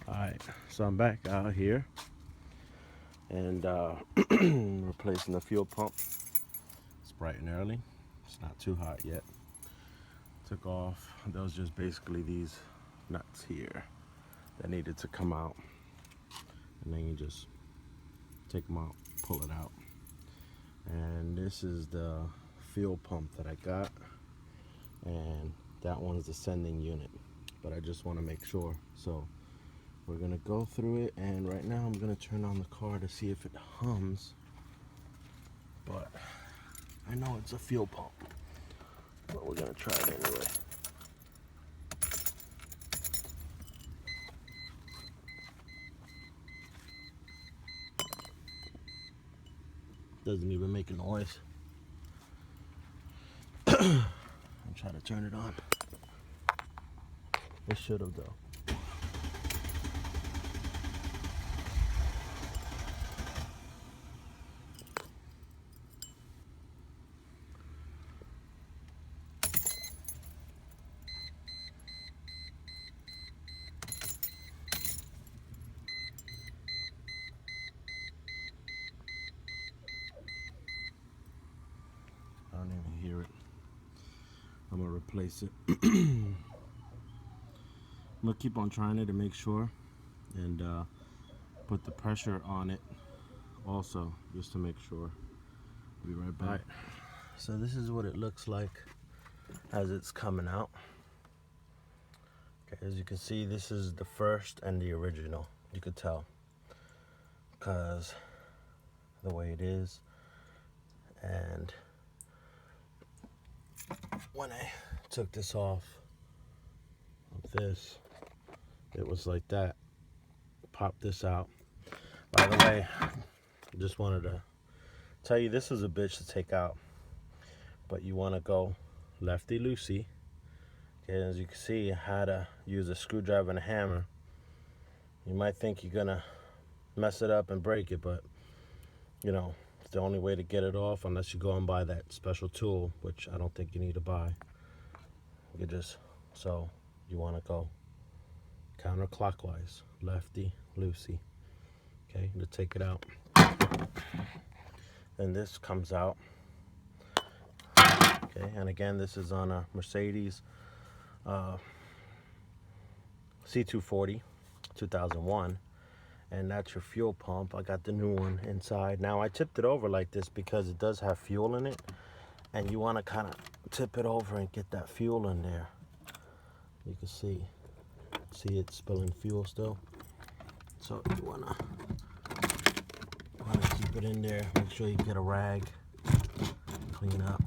Alright, so I'm back out here and replacing the fuel pump. It's bright and early. It's not too hot yet. Took off. Those just basically these nuts here that needed to come out. And then you just take them out, pull it out. And this is the fuel pump that I got. And that one's the sending unit. But I just want to make sure. So we're gonna go through it, and right now I'm gonna turn on the car to see if it hums. But I know it's a fuel pump. But we're gonna try it anyway. Doesn't even make a noise. I'm trying to turn it on. It should have though. I don't even hear it. I'm gonna replace it. I'm gonna keep on trying it to make sure, and put the pressure on it also, just to make sure. Be right back. Right. So this is what it looks like as it's coming out. Okay, as you can see, this is the first and the original. You could tell because the way it is. And when I took this off of this, it was like that. Pop this out. By the way, I just wanted to tell you, this is a bitch to take out, but you want to go lefty loosey. Okay, as you can see, I had to use a screwdriver and a hammer. You might think you're gonna mess it up and break it, but you know, it's the only way to get it off, unless you go and buy that special tool, which I don't think you need to buy. You just, so you want to go counterclockwise, lefty loosey. Okay, to take it out. Then this comes out. Okay, and again, this is on a Mercedes C240 2001, and that's your fuel pump. I got the new one inside. Now I tipped it over like this because it does have fuel in it, and you want to kind of tip it over and get that fuel in there. You can see it spilling fuel still, so you want to keep it in there. Make sure you get a rag, clean up.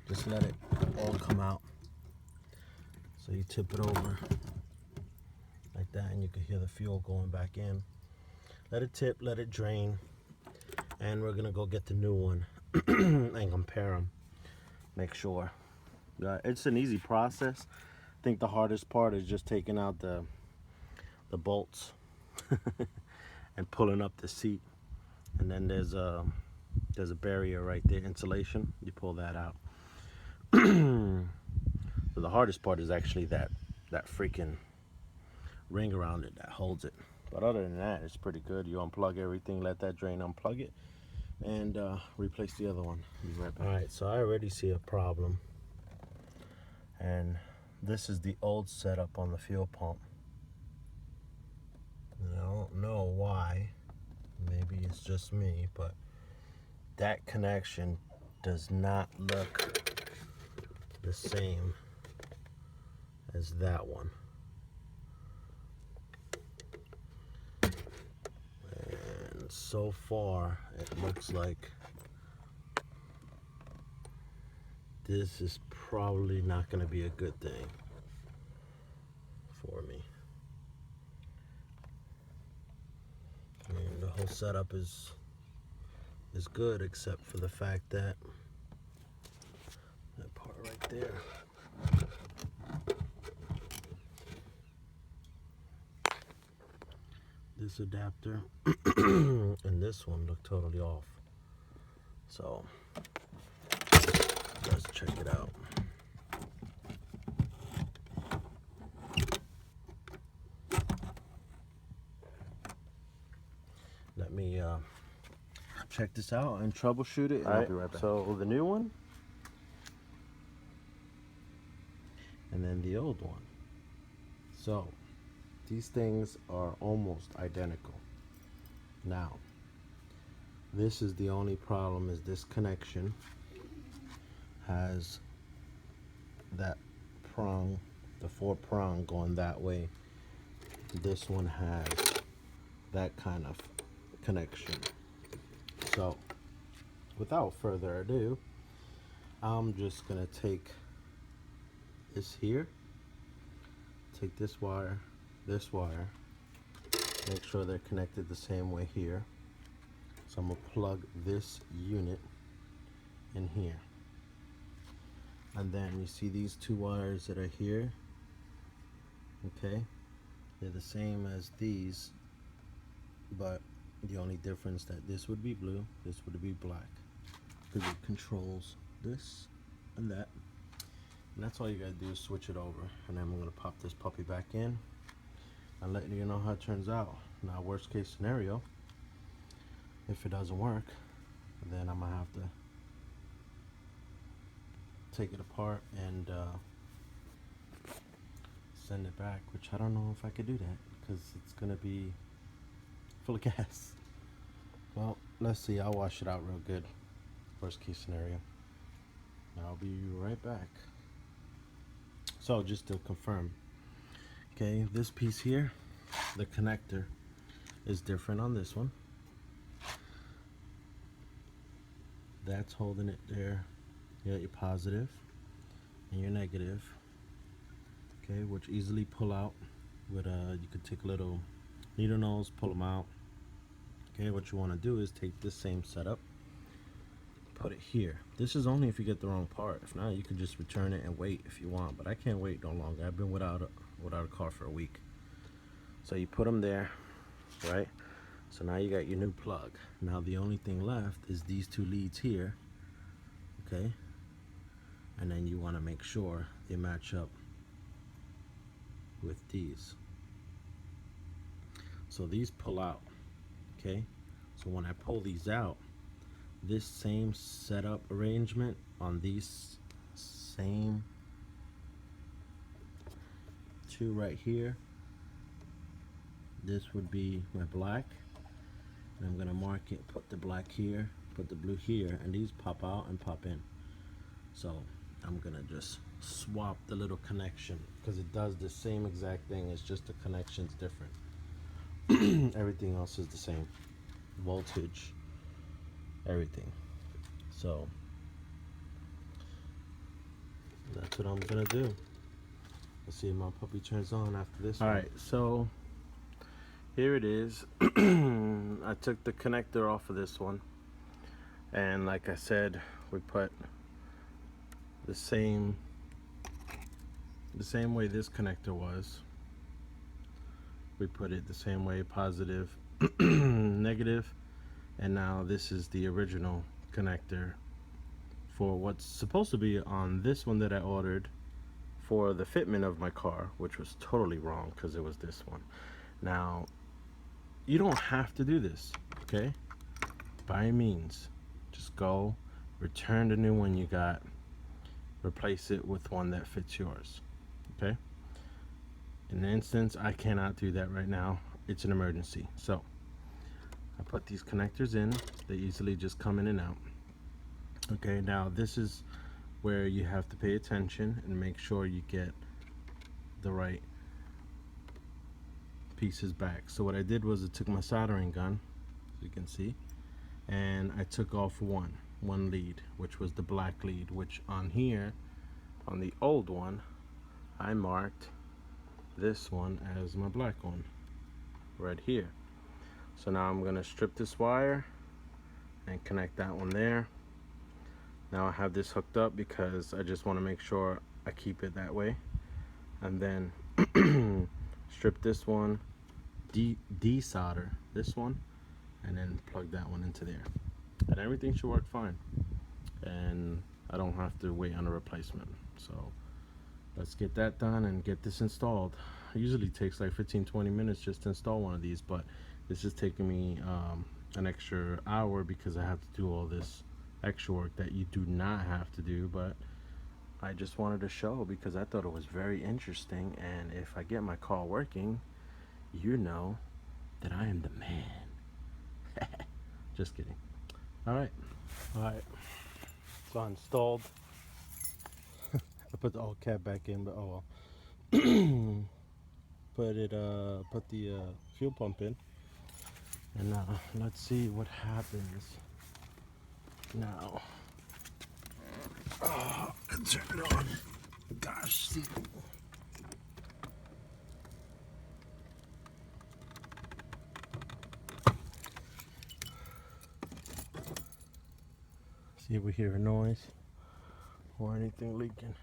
Just let it all come out. So you tip it over like that, and you can hear the fuel going back in. Let it tip, let it drain, and we're gonna go get the new one and compare them. Make sure. It's an easy process. I think the hardest part is just taking out the bolts and pulling up the seat. And then there's a barrier right there, insulation. You pull that out. So the hardest part is actually that freaking ring around it that holds it. But other than that, it's pretty good. You unplug everything, let that drain, unplug it, and replace the other one. Be right back. All right, so I already see a problem, and this is the old setup on the fuel pump. And I don't know why. Maybe it's just me, but that connection does not look the same as that one. And so far it looks like this is probably not going to be a good thing for me. I mean, the whole setup is good, except for the fact that part right there. This adapter and this one look totally off. So let's check it out. check this out and troubleshoot it, and I'll be right back. So the new one, and then the old one. So these things are almost identical. Now, this is the only problem, is this connection has that prong, the 4-prong going that way. This one has that kind of connection. So without further ado, I'm just gonna take this here, take this wire, make sure they're connected the same way here. So I'm gonna plug this unit in here, and then you see these 2 wires that are here, okay, they're the same as these, but the only difference that this would be blue, this would be black, because it controls this and that. And that's all you gotta do is switch it over, and then I'm gonna pop this puppy back in and let you know how it turns out. Now, worst case scenario, if it doesn't work, then I'm gonna have to take it apart and send it back, which I don't know if I could do that because it's gonna be full of gas. Well, let's see. I'll wash it out real good. Worst case scenario. I'll be right back. So just to confirm, okay, this piece here, the connector is different on this one. That's holding it there. You got your positive and your negative, okay, which easily pull out with you could take a little needle nose, pull them out. Okay, what you want to do is take this same setup, put it here. This is only if you get the wrong part. If not, you can just return it and wait if you want, but I can't wait no longer. I've been without a car for a week. So you put them there, right? So now you got your new plug. Now the only thing left is these 2 leads here, okay? And then you want to make sure they match up with these. So these pull out, okay? So when I pull these out, this same setup arrangement on these same 2 right here, this would be my black, and I'm gonna mark it, put the black here, put the blue here, and these pop out and pop in. So I'm gonna just swap the little connection because it does the same exact thing, it's just the connection's different. Everything else is the same, voltage, everything. So that's what I'm gonna do. Let's see if my puppy turns on after this. All right, so here it is. I took the connector off of this one, and like I said, we put the same way this connector was. We put it the same way, positive, negative, and now this is the original connector for what's supposed to be on this one that I ordered for the fitment of my car, which was totally wrong because it was this one. Now, you don't have to do this, okay? By any means, just go, return the new one you got, replace it with one that fits yours, okay? In the instance, I cannot do that right now. It's an emergency. So I put these connectors in. They easily just come in and out. Okay, now this is where you have to pay attention and make sure you get the right pieces back. So what I did was I took my soldering gun, as you can see, and I took off one lead, which was the black lead, which on here, on the old one, I marked this one as my black one right here. So now I'm gonna strip this wire and connect that one there. Now I have this hooked up because I just want to make sure I keep it that way, and then strip this one, desolder this one, and then plug that one into there, and everything should work fine, and I don't have to wait on a replacement. So let's get that done and get this installed. It usually takes like 15-20 minutes just to install one of these, but this is taking me an extra hour because I have to do all this extra work that you do not have to do, but I just wanted to show because I thought it was very interesting, and if I get my car working, you know that I am the man. Just kidding. Alright, so I installed I put the old cap back in, but oh well. Put the fuel pump in, and let's see what happens now. Oh, turn it on. Gosh, see. See if we hear a noise or anything leaking.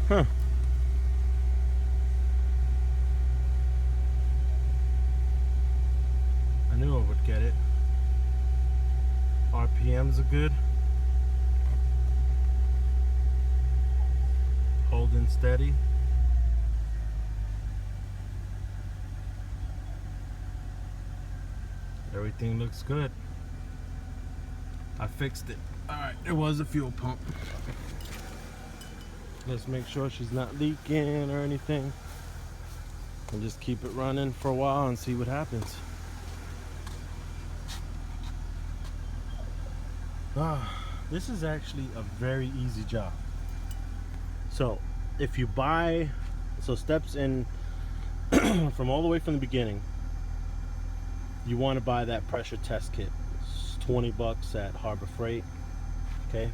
Huh. I knew I would get it. RPMs are good. Holding steady. Everything looks good. I fixed it. Alright, there was a fuel pump. Let's make sure she's not leaking or anything, and just keep it running for a while and see what happens. This is actually a very easy job. So if you buy, steps in from all the way from the beginning, you want to buy that pressure test kit. It's $20 at Harbor Freight. Okay,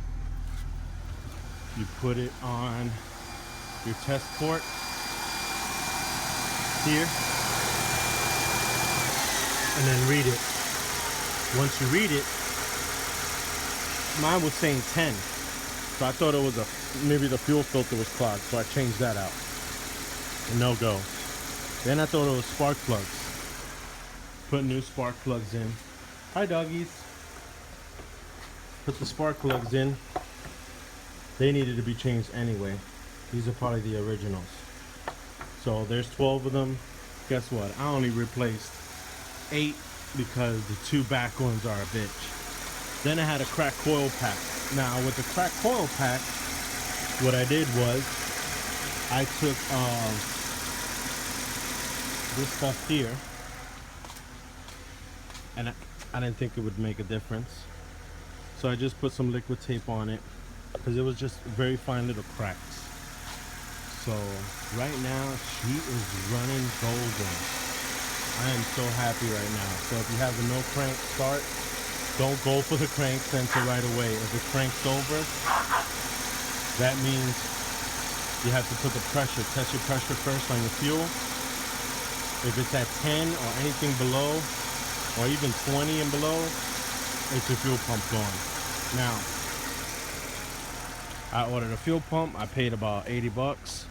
you put it on your test port here and then read it. Once you read it, mine was saying 10, so I thought it was maybe the fuel filter was clogged, so I changed that out. No go. Then I thought it was spark plugs. Put new spark plugs in. Hi doggies. Put the spark plugs in. They needed to be changed anyway. These are probably the originals. So there's 12 of them. Guess what? I only replaced 8 because the 2 back ones are a bitch. Then I had a cracked coil pack. Now with the cracked coil pack, what I did was I took this stuff here, and I didn't think it would make a difference. So I just put some liquid tape on it because it was just very fine little cracks. So right now she is running golden. I am so happy right now. So if you have the no crank start, don't go for the crank sensor right away. If it cranks over, that means you have to put the pressure, test your pressure first on your fuel. If it's at 10 or anything below, or even 20 and below, it's your fuel pump going. Now, I ordered a fuel pump. I paid about $80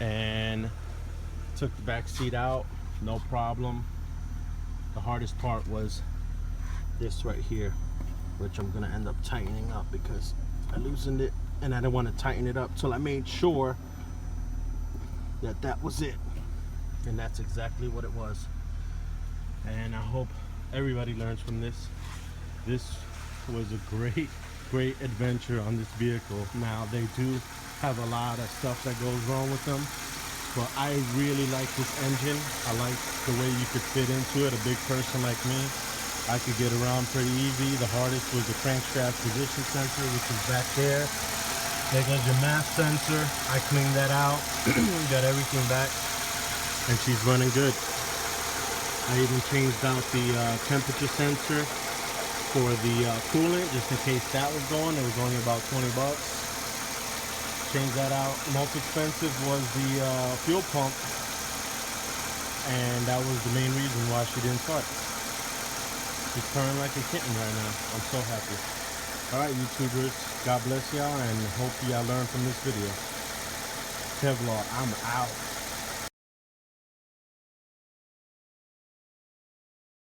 and took the back seat out, no problem. The hardest part was this right here, which I'm gonna end up tightening up because I loosened it and I didn't want to tighten it up till I made sure that that was it. And that's exactly what it was. And I hope everybody learns from this. This was a great adventure on this vehicle. Now they do have a lot of stuff that goes wrong with them, but I really like this engine. I like the way you could fit into it. A big person like me, I could get around pretty easy. The hardest was the crankshaft position sensor, which is back there. There goes your mass sensor. I cleaned that out. Got everything back, and she's running good. I even changed out the temperature sensor for the coolant, just in case that was going. It was only about $20. Changed that out. Most expensive was the fuel pump, and that was the main reason why she didn't start. She's purring like a kitten right now. I'm so happy. Alright, YouTubers, God bless y'all, and hope y'all learned from this video. Kevlar, I'm out.